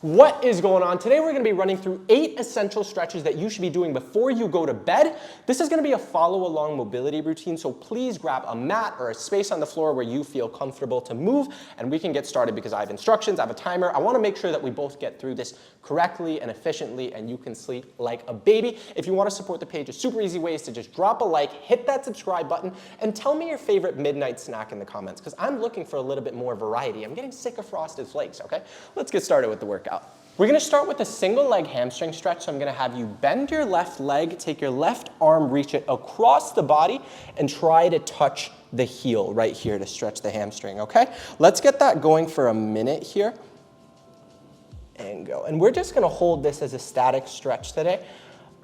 What is going on? Today we're going to be running through 8 essential stretches that you should be doing before you go to bed. This is going to be a follow-along mobility routine, so please grab a mat or a space on the floor where you feel comfortable to move, and we can get started because I have instructions, I have a timer. I want to make sure that we both get through this correctly and efficiently, and you can sleep like a baby. If you want to support the page, a super easy way is to just drop a like, hit that subscribe button, and tell me your favorite midnight snack in the comments, because I'm looking for a little bit more variety. I'm getting sick of Frosted Flakes, okay? Let's get started with the workout. We're going to start with a single leg hamstring stretch, so I'm going to have you bend your left leg, take your left arm, reach it across the body, and try to touch the heel right here to stretch the hamstring, okay? Let's get that going for a minute here, and go. And we're just going to hold this as a static stretch today.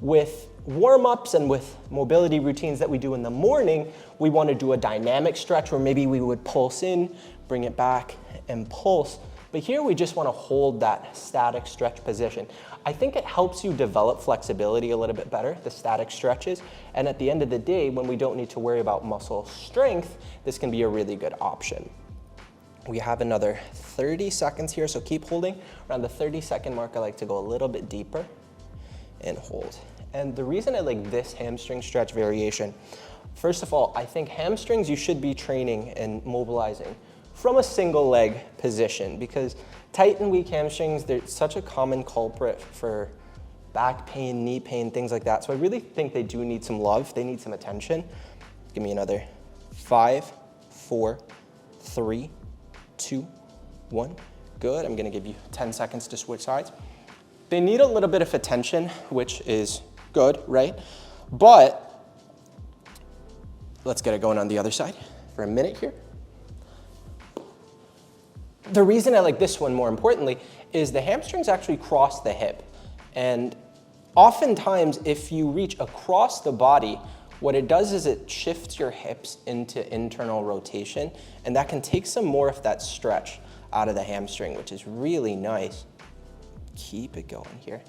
With warm-ups and with mobility routines that we do in the morning, we want to do a dynamic stretch where maybe we would pulse in, bring it back, and pulse. But here we just want to hold that static stretch position. I think it helps you develop flexibility a little bit better, the static stretches. And at the end of the day, when we don't need to worry about muscle strength, this can be a really good option. We have another 30 seconds here, so keep holding. Around the 30-second mark, I like to go a little bit deeper and hold. And the reason I like this hamstring stretch variation, first of all, I think hamstrings you should be training and mobilizing from a single leg position, because tight and weak hamstrings, they're such a common culprit for back pain, knee pain, things like that. So I really think they do need some love. They need some attention. Give me another 5, 4, 3, 2, 1. Good. I'm going to give you 10 seconds to switch sides. They need a little bit of attention, which is good, right? But let's get it going on the other side for a minute here. The reason I like this one more importantly is the hamstrings actually cross the hip. And oftentimes if you reach across the body, what it does is it shifts your hips into internal rotation, and that can take some more of that stretch out of the hamstring, which is really nice. Keep it going here.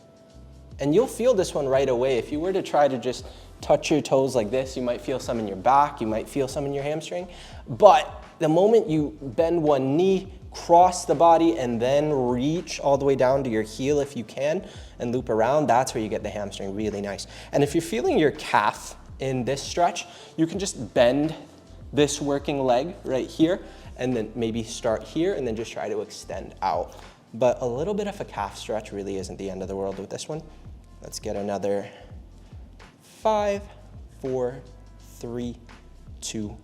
And you'll feel this one right away. If you were to try to just touch your toes like this, you might feel some in your back, you might feel some in your hamstring. But the moment you bend one knee, cross the body, and then reach all the way down to your heel if you can, and loop around, that's where you get the hamstring really nice. And if you're feeling your calf in this stretch, you can just bend this working leg right here, and then maybe start here, and then just try to extend out. But a little bit of a calf stretch really isn't the end of the world with this one. Let's get another 5, 4, 3, 2,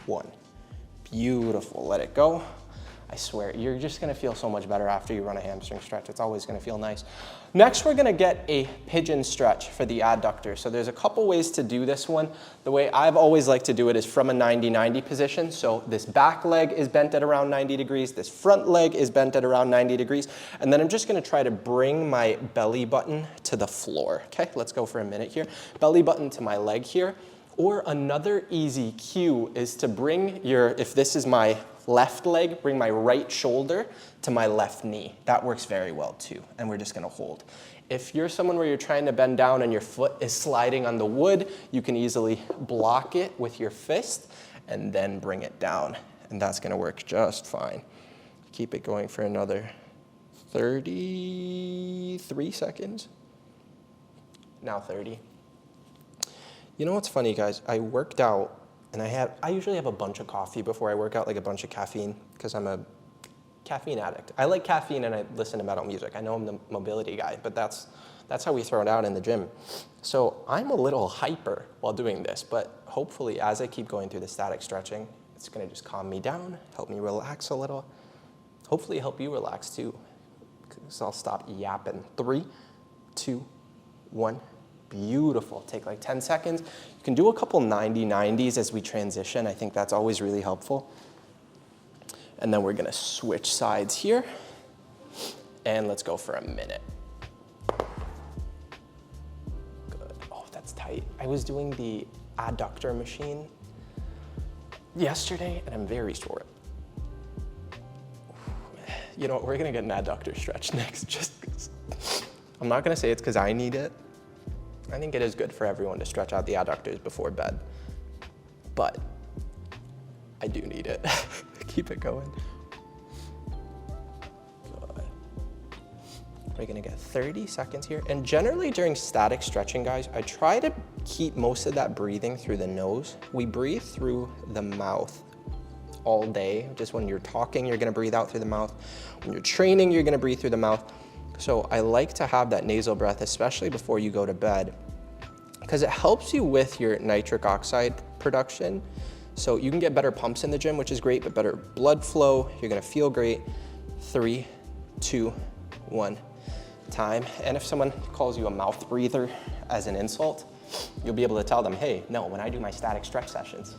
1. Beautiful, let it go. I swear, you're just gonna feel so much better after you run a hamstring stretch. It's always gonna feel nice. Next, we're gonna get a pigeon stretch for the adductor. So there's a couple ways to do this one. The way I've always liked to do it is from a 90-90 position. So this back leg is bent at around 90 degrees, this front leg is bent at around 90 degrees, and then I'm just gonna try to bring my belly button to the floor. Okay, let's go for a minute here. Belly button to my leg here. Or another easy cue is to bring your, if this is my left leg, bring my right shoulder to my left knee. That works very well too, and we're just gonna hold. If you're someone where you're trying to bend down and your foot is sliding on the wood, you can easily block it with your fist and then bring it down, and that's gonna work just fine. Keep it going for another 33 seconds. Now 30. You know what's funny, guys? I worked out, and I usually have a bunch of coffee before I work out, like a bunch of caffeine, because I'm a caffeine addict. I like caffeine and I listen to metal music. I know I'm the mobility guy, but that's how we throw it out in the gym. So I'm a little hyper while doing this, but hopefully as I keep going through the static stretching, it's gonna just calm me down, help me relax a little. Hopefully help you relax too, because I'll stop yapping. 3, 2, 1. Beautiful. Take like 10 seconds. You can do a couple 90-90s as we transition. I think that's always really helpful. And then we're going to switch sides here. And let's go for a minute. Good. Oh, that's tight. I was doing the adductor machine yesterday, and I'm very sore. You know what? We're going to get an adductor stretch next. Just 'cause. I'm not going to say it's because I need it. I think it is good for everyone to stretch out the adductors before bed, but I do need it. Keep it going. Good. We're gonna get 30 seconds here. And generally during static stretching, guys, I try to keep most of that breathing through the nose. We breathe through the mouth all day. Just when you're talking, you're gonna breathe out through the mouth. When you're training, you're gonna breathe through the mouth. So I like to have that nasal breath, especially before you go to bed, because it helps you with your nitric oxide production. So you can get better pumps in the gym, which is great, but better blood flow. You're gonna feel great. 3, 2, 1, time. And if someone calls you a mouth breather as an insult, you'll be able to tell them, hey, no, when I do my static stretch sessions,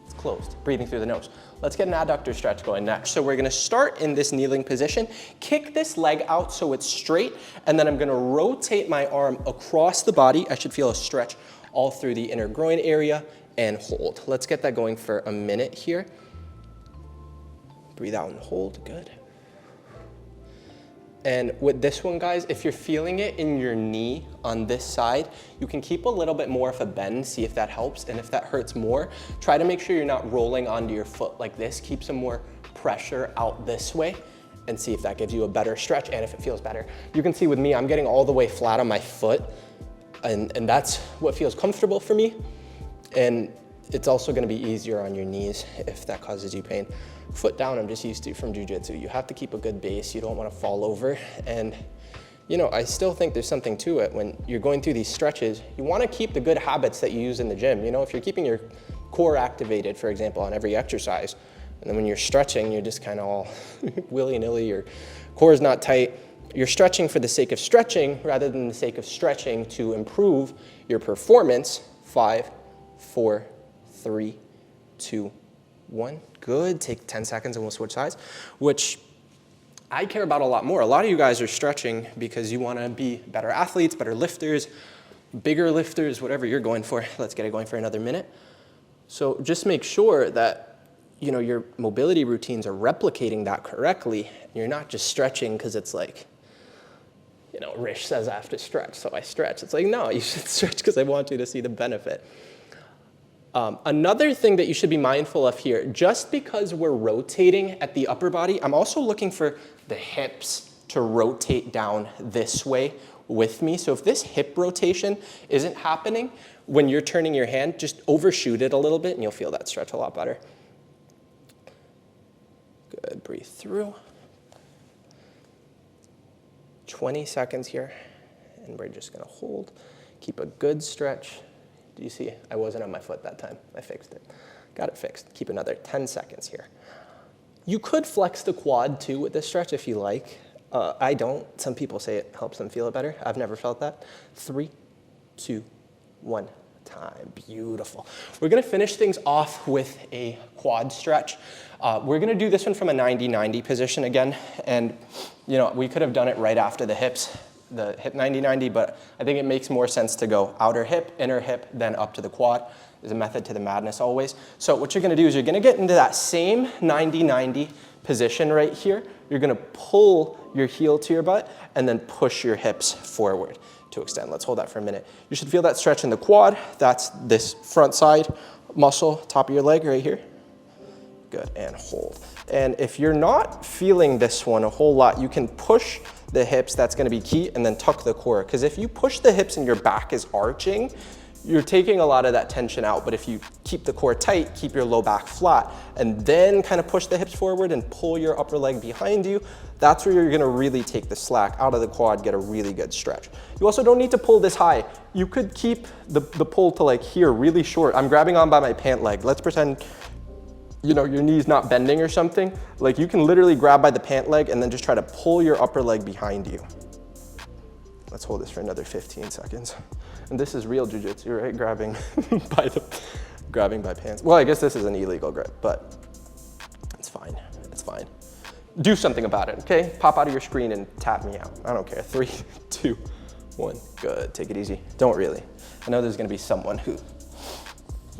it's closed, breathing through the nose. Let's get an adductor stretch going next. So we're gonna start in this kneeling position, kick this leg out so it's straight, and then I'm gonna rotate my arm across the body. I should feel a stretch all through the inner groin area, and hold. Let's get that going for a minute here. Breathe out and hold, good. And with this one, guys, if you're feeling it in your knee on this side, you can keep a little bit more of a bend, see if that helps. And if that hurts more, try to make sure you're not rolling onto your foot like this. Keep some more pressure out this way and see if that gives you a better stretch and if it feels better. You can see with me, I'm getting all the way flat on my foot, and that's what feels comfortable for me. And it's also gonna be easier on your knees if that causes you pain. Foot down, I'm just used to from jiu-jitsu. You have to keep a good base. You don't wanna fall over. And you know, I still think there's something to it. When you're going through these stretches, you wanna keep the good habits that you use in the gym. You know, if you're keeping your core activated, for example, on every exercise, and then when you're stretching, you're just kind of all willy-nilly, your core is not tight. You're stretching for the sake of stretching rather than the sake of stretching to improve your performance. 5, 4, 3, 2, 1. Good. Take 10 seconds and we'll switch sides, which I care about a lot more. A lot of you guys are stretching because you want to be better athletes, better lifters, bigger lifters, whatever you're going for. Let's get it going for another minute. So just make sure that, you know, your mobility routines are replicating that correctly. You're not just stretching because it's like, you know, Rish says I have to stretch, so I stretch. It's like, no, you should stretch because I want you to see the benefit. Another thing that you should be mindful of here, just because we're rotating at the upper body, I'm also looking for the hips to rotate down this way with me. So if this hip rotation isn't happening, when you're turning your hand, just overshoot it a little bit and you'll feel that stretch a lot better. Good, breathe through. 20 seconds here, and we're just gonna hold. Keep a good stretch. Do you see? I wasn't on my foot that time. I fixed it. Got it fixed. Keep another 10 seconds here. You could flex the quad too with this stretch if you like. I don't. Some people say it helps them feel it better. I've never felt that. 3, 2, 1, time. Beautiful. We're gonna finish things off with a quad stretch. We're gonna do this one from a 90-90 position again. And you know, we could have done it right after the hips, the hip 90-90, but I think it makes more sense to go outer hip, inner hip, then up to the quad. There's a method to the madness always. So what you're gonna do is you're gonna get into that same 90-90 position right here. You're gonna pull your heel to your butt and then push your hips forward to extend. Let's hold that for a minute. You should feel that stretch in the quad. That's this front side muscle, top of your leg right here. Good, and hold. And if you're not feeling this one a whole lot, you can push the hips, that's gonna be key, and then tuck the core. Because if you push the hips and your back is arching, you're taking a lot of that tension out. But if you keep the core tight, keep your low back flat, and then kind of push the hips forward and pull your upper leg behind you, that's where you're gonna really take the slack out of the quad, get a really good stretch. You also don't need to pull this high. You could keep the pull to like here, really short. I'm grabbing on by my pant leg. Let's pretend, you know, your knee's not bending or something. Like you can literally grab by the pant leg and then just try to pull your upper leg behind you. Let's hold this for another 15 seconds. And this is real jiu-jitsu, right? Grabbing by pants. Well, I guess this is an illegal grip, but it's fine, it's fine. Do something about it, okay? Pop out of your screen and tap me out. I don't care. 3, 2, 1, good, take it easy. Don't really. I know there's gonna be someone who,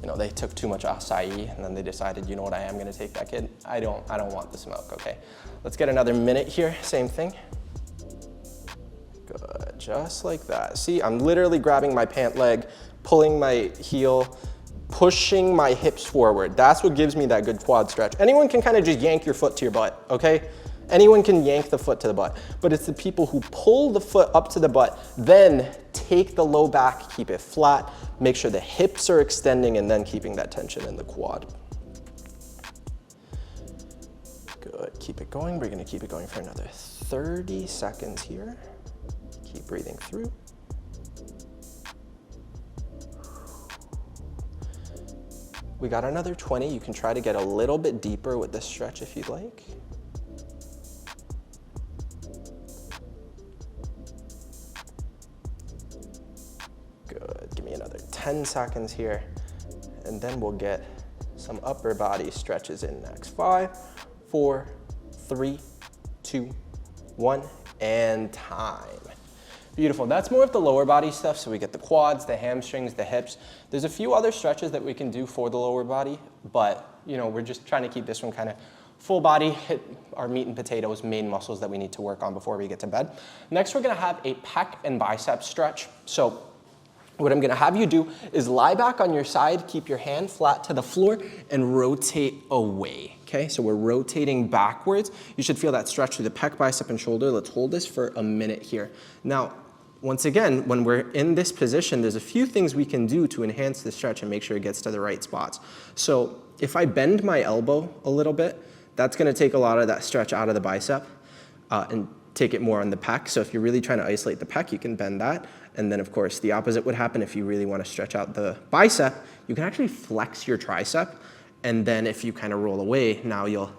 you know, they took too much acai and then they decided, you know what, I am gonna take that kid. I don't want the smoke, okay? Let's get another minute here, same thing. Good, just like that. See, I'm literally grabbing my pant leg, pulling my heel, pushing my hips forward. That's what gives me that good quad stretch. Anyone can kind of just yank your foot to your butt, okay? Anyone can yank the foot to the butt, but it's the people who pull the foot up to the butt, then take the low back, keep it flat, make sure the hips are extending, and then keeping that tension in the quad. Good, keep it going. We're gonna keep it going for another 30 seconds here. Keep breathing through. We got another 20. You can try to get a little bit deeper with this stretch if you'd like. Good, give me another 10 seconds here, and then we'll get some upper body stretches in next. 5, 4, 3, 2, 1, and time. Beautiful, that's more of the lower body stuff, so we get the quads, the hamstrings, the hips. There's a few other stretches that we can do for the lower body, but you know, we're just trying to keep this one kind of full body, hit our meat and potatoes, main muscles that we need to work on before we get to bed. Next, we're gonna have a pec and bicep stretch. So what I'm gonna have you do is lie back on your side, keep your hand flat to the floor, and rotate away, okay? So we're rotating backwards. You should feel that stretch through the pec, bicep, and shoulder. Let's hold this for a minute here. Now, once again, when we're in this position, there's a few things we can do to enhance the stretch and make sure it gets to the right spots. So if I bend my elbow a little bit, that's gonna take a lot of that stretch out of the bicep and take it more on the pec. So if you're really trying to isolate the pec, you can bend that. And then of course, the opposite would happen if you really want to stretch out the bicep. You can actually flex your tricep. And then if you kind of roll away, now you'll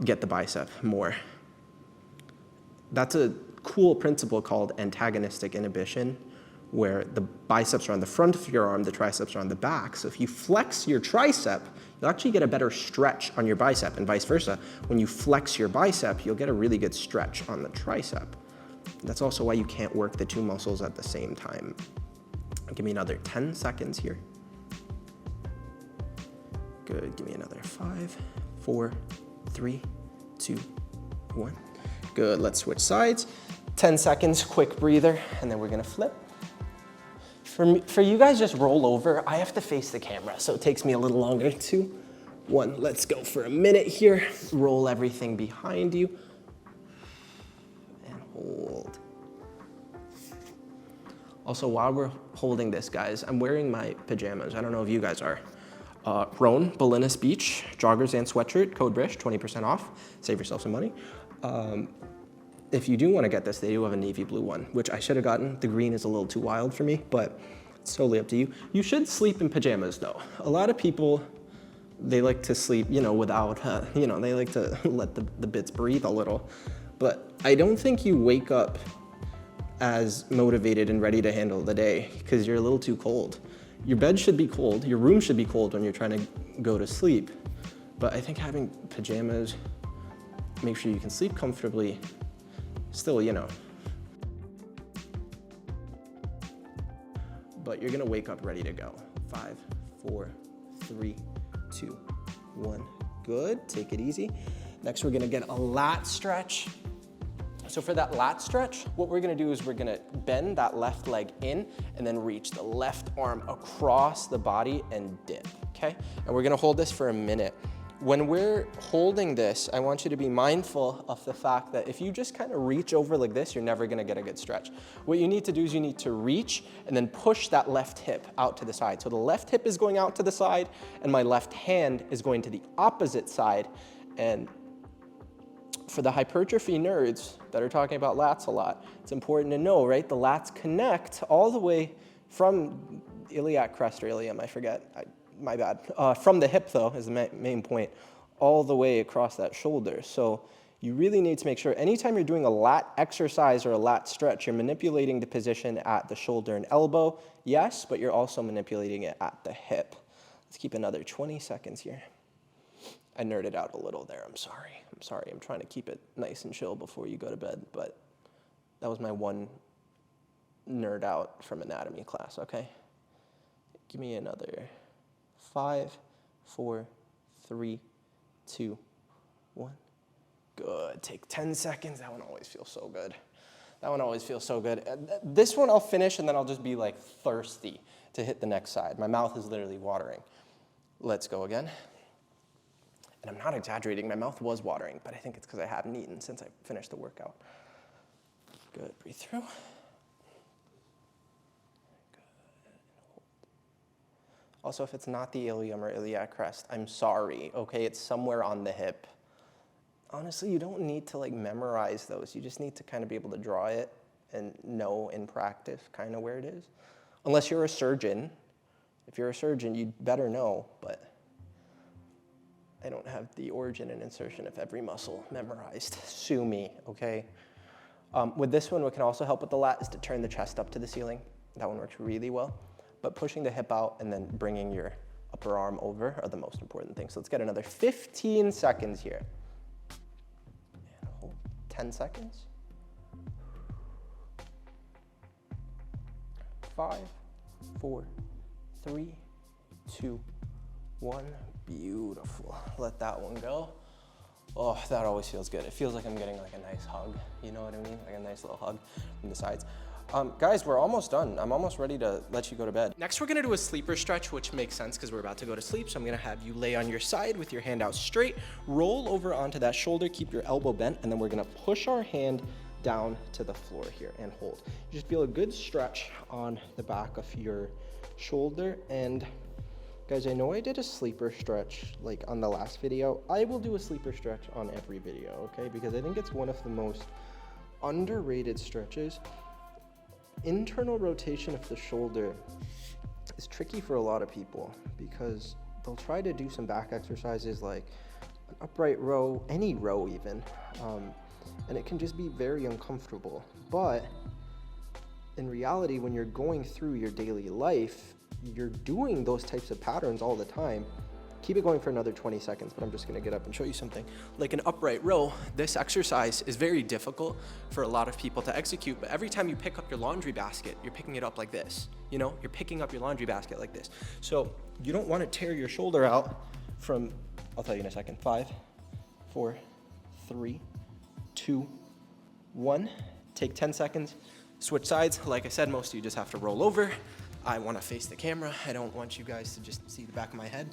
get the bicep more. That's a cool principle called antagonistic inhibition, where the biceps are on the front of your arm, the triceps are on the back. So if you flex your tricep, you'll actually get a better stretch on your bicep, and vice versa. When you flex your bicep, you'll get a really good stretch on the tricep. That's also why you can't work the two muscles at the same time. Give me another 10 seconds here. Good, give me another 5, 4, 3, 2, 1. Good, let's switch sides. 10 seconds, quick breather, and then we're gonna flip. For you guys, just roll over. I have to face the camera, so it takes me a little longer. 2, 1, let's go for a minute here. Roll everything behind you. And hold. Also, while we're holding this, guys, I'm wearing my pajamas. I don't know if you guys are. Roan, Bolinas Beach, joggers and sweatshirt, code BRISH, 20% off. Save yourself some money. If you do want to get this, they do have a navy blue one, which I should have gotten. The green is a little too wild for me, but it's totally up to you. You should sleep in pajamas, though. A lot of people, they like to sleep, you know, without, they like to let the bits breathe a little. But I don't think you wake up as motivated and ready to handle the day because you're a little too cold. Your bed should be cold. Your room should be cold when you're trying to go to sleep. But I think having pajamas, make sure you can sleep comfortably. Still, you know. But you're gonna wake up ready to go. 5, 4, 3, 2, 1. Good, take it easy. Next, we're gonna get a lat stretch. So for that lat stretch, what we're gonna do is we're gonna bend that left leg in and then reach the left arm across the body and dip, okay? And we're gonna hold this for a minute. When we're holding this, I want you to be mindful of the fact that if you just kind of reach over like this, you're never gonna get a good stretch. What you need to do is you need to reach and then push that left hip out to the side. So the left hip is going out to the side and my left hand is going to the opposite side. And for the hypertrophy nerds that are talking about lats a lot, it's important to know, right? The lats connect all the way from iliac crest or ilium, I forget. My bad. From the hip, though, is the main point, all the way across that shoulder. So you really need to make sure anytime you're doing a lat exercise or a lat stretch, you're manipulating the position at the shoulder and elbow, yes, but you're also manipulating it at the hip. Let's keep another 20 seconds here. I nerded out a little there, I'm sorry. I'm trying to keep it nice and chill before you go to bed, but that was my one nerd out from anatomy class, okay? Give me another 5, 4, 3, 2, 1. Good, take 10 seconds. That one always feels so good. This one I'll finish and then I'll just be like thirsty to hit the next side. My mouth is literally watering. Let's go again. And I'm not exaggerating, my mouth was watering, but I think it's because I haven't eaten since I finished the workout. Good, breathe through. Also, if it's not the ilium or iliac crest, I'm sorry, okay? It's somewhere on the hip. Honestly, you don't need to like memorize those. You just need to kind of be able to draw it and know in practice kind of where it is. Unless you're a surgeon. If you're a surgeon, you'd better know, but I don't have the origin and insertion of every muscle memorized. Sue me, okay? With this one, what can also help with the lat is to turn the chest up to the ceiling. That one works really well. But pushing the hip out and then bringing your upper arm over are the most important things. So let's get another 15 seconds here. And hold 10 seconds. 5, 4, 3, 2, 1. Beautiful. Let that one go. Oh, that always feels good. It feels like I'm getting like a nice hug. You know what I mean? Like a nice little hug from the sides. Guys, we're almost done. I'm almost ready to let you go to bed. Next, we're gonna do a sleeper stretch, which makes sense because we're about to go to sleep. So I'm gonna have you lay on your side with your hand out straight, roll over onto that shoulder, keep your elbow bent, and then we're gonna push our hand down to the floor here and hold. You just feel a good stretch on the back of your shoulder. And guys, I know I did a sleeper stretch like on the last video. I will do a sleeper stretch on every video, okay? Because I think it's one of the most underrated stretches. Internal rotation of the shoulder is tricky for a lot of people because they'll try to do some back exercises like an upright row, any row even, and it can just be very uncomfortable. But in reality, when you're going through your daily life, you're doing those types of patterns all the time. Keep it going for another 20 seconds, but I'm just gonna get up and show you something. Like an upright row, this exercise is very difficult for a lot of people to execute, but every time you pick up your laundry basket, you're picking it up like this. You know, you're picking up your laundry basket like this. So you don't wanna tear your shoulder out from, I'll tell you in a second, 5, 4, 3, 2, 1. Take 10 seconds, switch sides. Like I said, most of you just have to roll over. I wanna face the camera. I don't want you guys to just see the back of my head.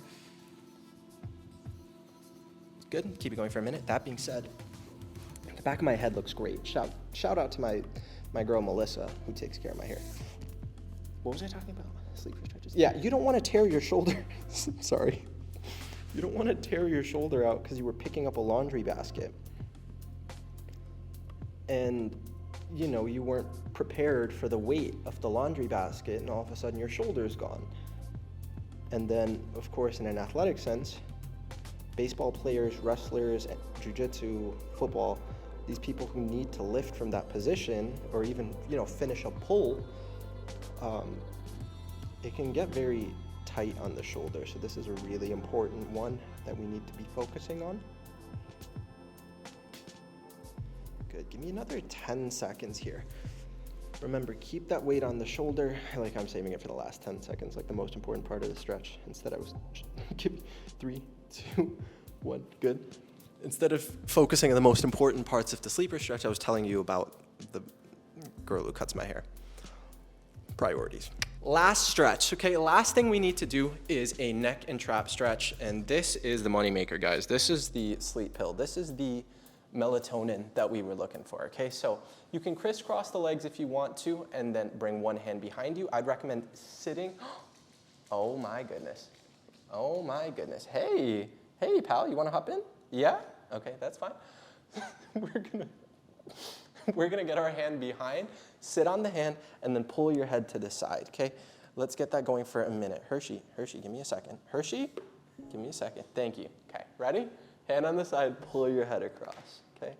Good, keep it going for a minute. That being said, the back of my head looks great. Shout out to my girl Melissa, who takes care of my hair. What was I talking about? Sleeper stretches. Yeah, you don't want to tear your shoulder. Sorry. You don't want to tear your shoulder out because you were picking up a laundry basket. And, you know, you weren't prepared for the weight of the laundry basket, and all of a sudden your shoulder's gone. And then, of course, in an athletic sense, baseball players, wrestlers, jiu-jitsu, football, these people who need to lift from that position or even, you know, finish a pull, it can get very tight on the shoulder. So this is a really important one that we need to be focusing on. Good, give me another 10 seconds here. Remember, keep that weight on the shoulder. Like I'm saving it for the last 10 seconds, like the most important part of the stretch. Instead I was, give me 3, 2, 1, good. Instead of focusing on the most important parts of the sleeper stretch, I was telling you about the girl who cuts my hair. Priorities. Last stretch, okay? Last thing we need to do is a neck and trap stretch, and this is the moneymaker, guys. This is the sleep pill. This is the melatonin that we were looking for, okay? So you can crisscross the legs if you want to, and then bring one hand behind you. I'd recommend sitting. Oh my goodness. Oh my goodness. Hey, pal, you wanna hop in? Yeah? Okay, that's fine. We're gonna get our hand behind, sit on the hand, and then pull your head to the side, okay? Let's get that going for a minute. Hershey, give me a second. Hershey, give me a second. Thank you. Okay, ready? Hand on the side, pull your head across, okay?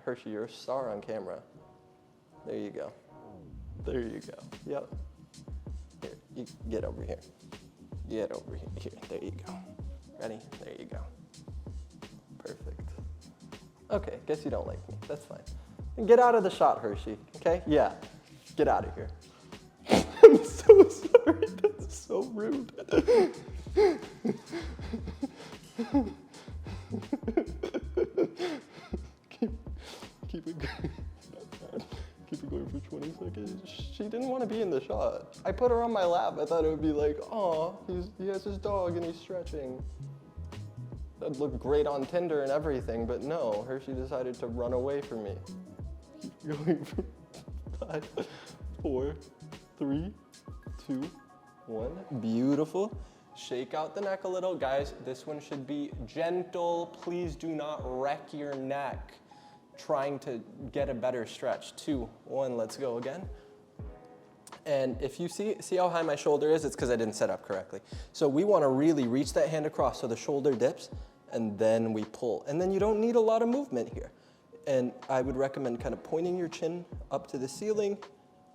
Hershey, you're a star on camera. There you go. There you go. Yep. Here, you get over here. Get over here. Here, there you go. Ready? There you go. Perfect. Okay, guess you don't like me. That's fine. Get out of the shot, Hershey, okay? Yeah, get out of here. I'm so sorry, that's so rude. Keep it going. Keep it going for 20 seconds. She didn't want to be in the shot. I put her on my lap. I thought it would be like, oh, he has his dog and he's stretching. That'd look great on Tinder and everything, but no, Hershey decided to run away from me. Going for 5, 4, 3, 2, 1. Beautiful. Shake out the neck a little. Guys, this one should be gentle. Please do not wreck your neck trying to get a better stretch. 2, 1, let's go again. And if you see how high my shoulder is, it's because I didn't set up correctly. So we want to really reach that hand across so the shoulder dips, and then we pull. And then you don't need a lot of movement here. And I would recommend kind of pointing your chin up to the ceiling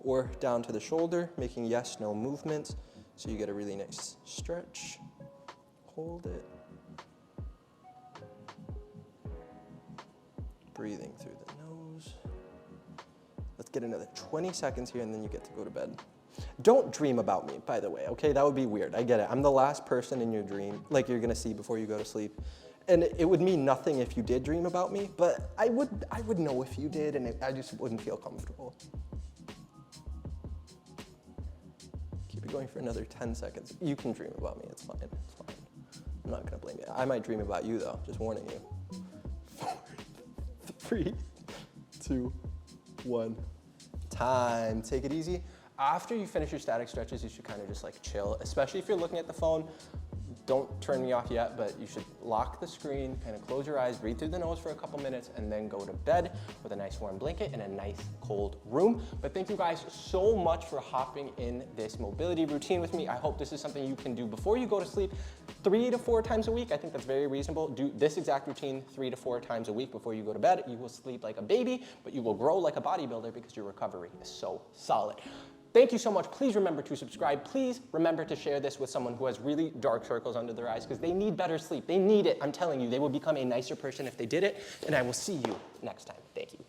or down to the shoulder, making yes, no movements. So you get a really nice stretch. Hold it. Breathing through the nose. Let's get another 20 seconds here and then you get to go to bed. Don't dream about me, by the way, okay? That would be weird. I get it. I'm the last person in your dream, like you're gonna see before you go to sleep. And it would mean nothing if you did dream about me, but I would know if you did, and I just wouldn't feel comfortable. Keep it going for another 10 seconds. You can dream about me, it's fine, it's fine. I'm not gonna blame you. I might dream about you though, just warning you. 4, 3, 2, 1. Time. Take it easy. After you finish your static stretches, you should kind of just like chill, especially if you're looking at the phone. Don't turn me off yet, but you should lock the screen, kind of close your eyes, breathe through the nose for a couple minutes, and then go to bed with a nice warm blanket in a nice cold room. But thank you guys so much for hopping in this mobility routine with me. I hope this is something you can do before you go to sleep 3 to 4 times a week. I think that's very reasonable. Do this exact routine 3 to 4 times a week before you go to bed. You will sleep like a baby, but you will grow like a bodybuilder because your recovery is so solid. Thank you so much. Please remember to subscribe. Please remember to share this with someone who has really dark circles under their eyes because they need better sleep. They need it. I'm telling you, they will become a nicer person if they did it. And I will see you next time. Thank you.